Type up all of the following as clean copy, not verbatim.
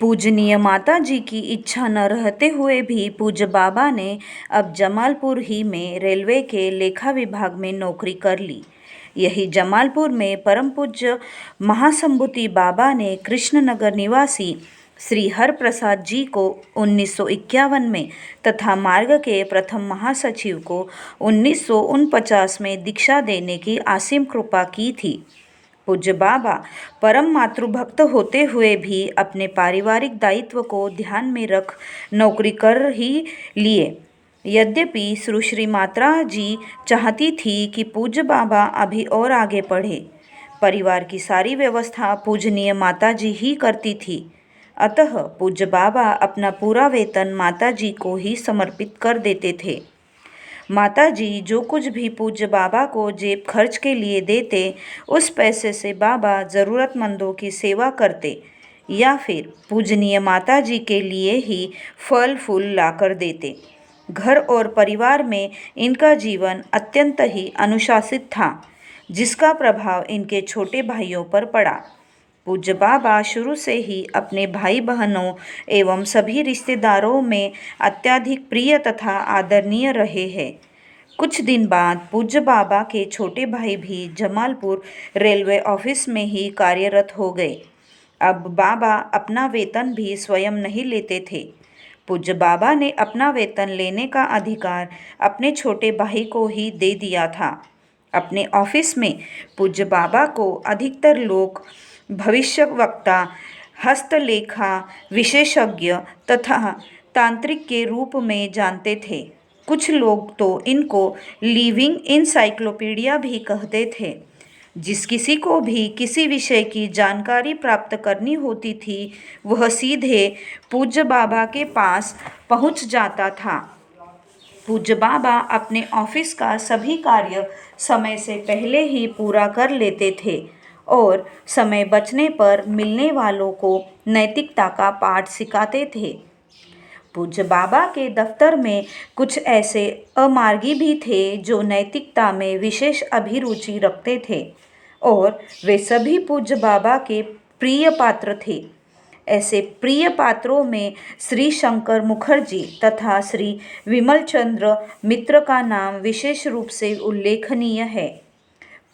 पूजनीय माता जी की इच्छा न रहते हुए भी पूज्य बाबा ने अब जमालपुर ही में रेलवे के लेखा विभाग में नौकरी कर ली। यही जमालपुर में परम पूज्य महासंभूति बाबा ने कृष्णनगर निवासी श्री हरप्रसाद जी को 1951 में तथा मार्ग के प्रथम महासचिव को 1949 में दीक्षा देने की असीम कृपा की थी। पूज्य बाबा परम मातृभक्त होते हुए भी अपने पारिवारिक दायित्व को ध्यान में रख नौकरी कर ही लिए। यद्यपि सुश्री मात्रा जी चाहती थी कि पूज्य बाबा अभी और आगे पढ़े। परिवार की सारी व्यवस्था पूजनीय माता जी ही करती थी, अतः पूज्य बाबा अपना पूरा वेतन माता जी को ही समर्पित कर देते थे। माता जी जो कुछ भी पूज्य बाबा को जेब खर्च के लिए देते, उस पैसे से बाबा ज़रूरतमंदों की सेवा करते या फिर पूजनीय माता जी के लिए ही फल फूल लाकर देते। घर और परिवार में इनका जीवन अत्यंत ही अनुशासित था, जिसका प्रभाव इनके छोटे भाइयों पर पड़ा। पूज्य बाबा शुरू से ही अपने भाई बहनों एवं सभी रिश्तेदारों में अत्यधिक प्रिय तथा आदरणीय रहे हैं। कुछ दिन बाद पूज्य बाबा के छोटे भाई भी जमालपुर रेलवे ऑफिस में ही कार्यरत हो गए। अब बाबा अपना वेतन भी स्वयं नहीं लेते थे। पूज्य बाबा ने अपना वेतन लेने का अधिकार अपने छोटे भाई को ही दे दिया था। अपने ऑफिस में पूज्य बाबा को अधिकतर लोग भविष्यवक्ता, हस्तलेखा विशेषज्ञ तथा तांत्रिक के रूप में जानते थे। कुछ लोग तो इनको लिविंग इंसाइक्लोपीडिया भी कहते थे। जिस किसी को भी किसी विषय की जानकारी प्राप्त करनी होती थी, वह सीधे पूज्य बाबा के पास पहुंच जाता था। पूज्य बाबा अपने ऑफिस का सभी कार्य समय से पहले ही पूरा कर लेते थे और समय बचने पर मिलने वालों को नैतिकता का पाठ सिखाते थे। पूज्य बाबा के दफ्तर में कुछ ऐसे अमार्गी भी थे जो नैतिकता में विशेष अभिरुचि रखते थे और वे सभी पूज्य बाबा के प्रिय पात्र थे। ऐसे प्रिय पात्रों में श्री शंकर मुखर्जी तथा श्री विमल चंद्र मित्र का नाम विशेष रूप से उल्लेखनीय है।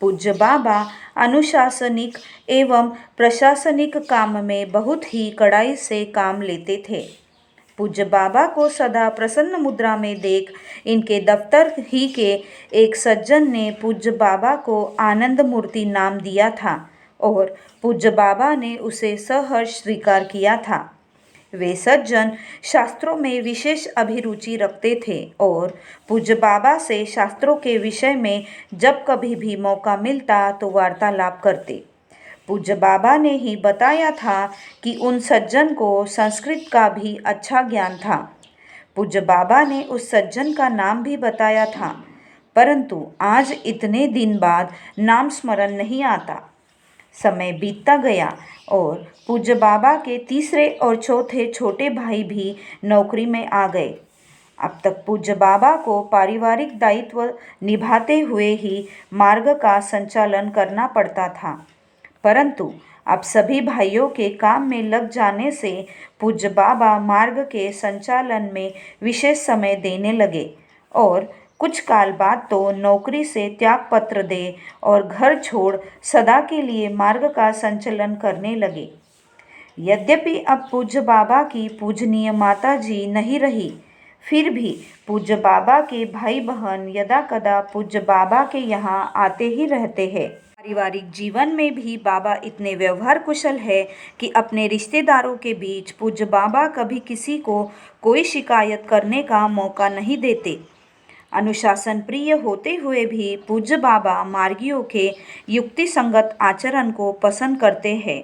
पूज्य बाबा अनुशासनिक एवं प्रशासनिक काम में बहुत ही कड़ाई से काम लेते थे। पूज्य बाबा को सदा प्रसन्न मुद्रा में देख इनके दफ्तर ही के एक सज्जन ने पूज्य बाबा को आनंद मूर्ति नाम दिया था और पूज्य बाबा ने उसे सहर्ष स्वीकार किया था। वे सज्जन शास्त्रों में विशेष अभिरुचि रखते थे और पूज्य बाबा से शास्त्रों के विषय में जब कभी भी मौका मिलता तो वार्तालाप करते। पूज्य बाबा ने ही बताया था कि उन सज्जन को संस्कृत का भी अच्छा ज्ञान था। पूज्य बाबा ने उस सज्जन का नाम भी बताया था, परंतु आज इतने दिन बाद नाम स्मरण नहीं आता। समय बीतता गया और पूज्य बाबा के तीसरे और चौथे छोटे भाई भी नौकरी में आ गए। अब तक पूज्य बाबा को पारिवारिक दायित्व निभाते हुए ही मार्ग का संचालन करना पड़ता था, परंतु अब सभी भाइयों के काम में लग जाने से पूज्य बाबा मार्ग के संचालन में विशेष समय देने लगे और कुछ काल बाद तो नौकरी से त्यागपत्र दे और घर छोड़ सदा के लिए मार्ग का संचालन करने लगे। यद्यपि अब पूज्य बाबा की पूजनीय माता जी नहीं रही, फिर भी पूज्य बाबा के भाई बहन यदाकदा पूज्य बाबा के यहाँ आते ही रहते हैं। पारिवारिक जीवन में भी बाबा इतने व्यवहार कुशल है कि अपने रिश्तेदारों के बीच पूज्य बाबा कभी किसी को कोई शिकायत करने का मौका नहीं देते। अनुशासन प्रिय होते हुए भी पूज्य बाबा मार्गियों के युक्ति संगत आचरण को पसंद करते हैं।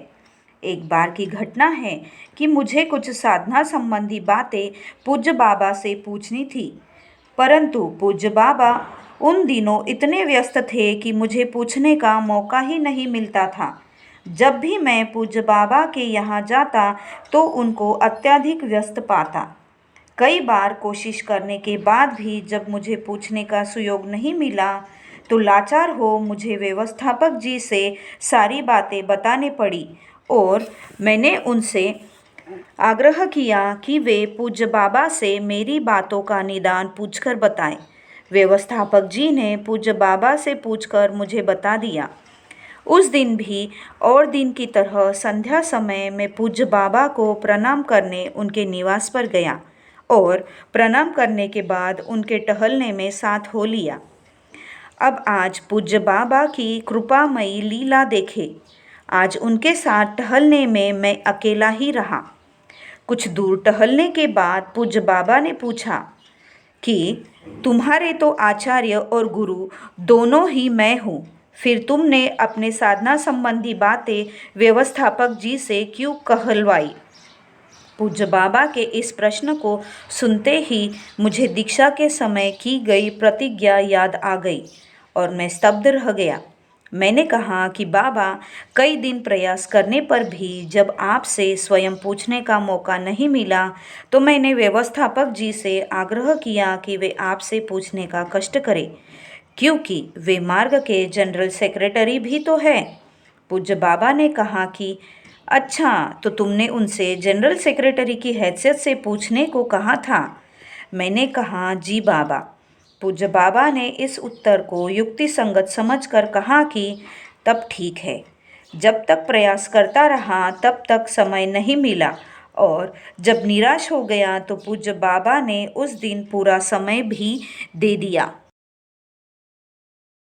एक बार की घटना है कि मुझे कुछ साधना संबंधी बातें पूज्य बाबा से पूछनी थी, परंतु पूज्य बाबा उन दिनों इतने व्यस्त थे कि मुझे पूछने का मौका ही नहीं मिलता था। जब भी मैं पूज्य बाबा के यहाँ जाता तो उनको अत्यधिक व्यस्त पाता। कई बार कोशिश करने के बाद भी जब मुझे पूछने का सुयोग नहीं मिला तो लाचार हो मुझे व्यवस्थापक जी से सारी बातें बतानी पड़ी और मैंने उनसे आग्रह किया कि वे पूज्य बाबा से मेरी बातों का निदान पूछकर बताएं। व्यवस्थापक जी ने पूज्य बाबा से पूछकर मुझे बता दिया। उस दिन भी और दिन की तरह संध्या समय मैं पूज्य बाबा को प्रणाम करने उनके निवास पर गया और प्रणाम करने के बाद उनके टहलने में साथ हो लिया। अब आज पूज्य बाबा की कृपामयी लीला देखे। आज उनके साथ टहलने में मैं अकेला ही रहा। कुछ दूर टहलने के बाद पूज्य बाबा ने पूछा कि तुम्हारे तो आचार्य और गुरु दोनों ही मैं हूँ, फिर तुमने अपने साधना संबंधी बातें व्यवस्थापक जी से क्यों कहलवाई? पूज्य बाबा के इस प्रश्न को सुनते ही मुझे दीक्षा के समय की गई प्रतिज्ञा याद आ गई और मैं स्तब्ध रह गया। मैंने कहा कि बाबा, कई दिन प्रयास करने पर भी जब आपसे स्वयं पूछने का मौका नहीं मिला तो मैंने व्यवस्थापक जी से आग्रह किया कि वे आपसे पूछने का कष्ट करें, क्योंकि वे मार्ग के जनरल सेक्रेटरी भी तो हैं। पूज्य बाबा ने कहा कि अच्छा, तो तुमने उनसे जनरल सेक्रेटरी की हैसियत से पूछने को कहा था? मैंने कहा, जी बाबा। पूज्य बाबा ने इस उत्तर को युक्ति संगत समझकर कहा कि तब ठीक है। जब तक प्रयास करता रहा तब तक समय नहीं मिला और जब निराश हो गया तो पूज्य बाबा ने उस दिन पूरा समय भी दे दिया।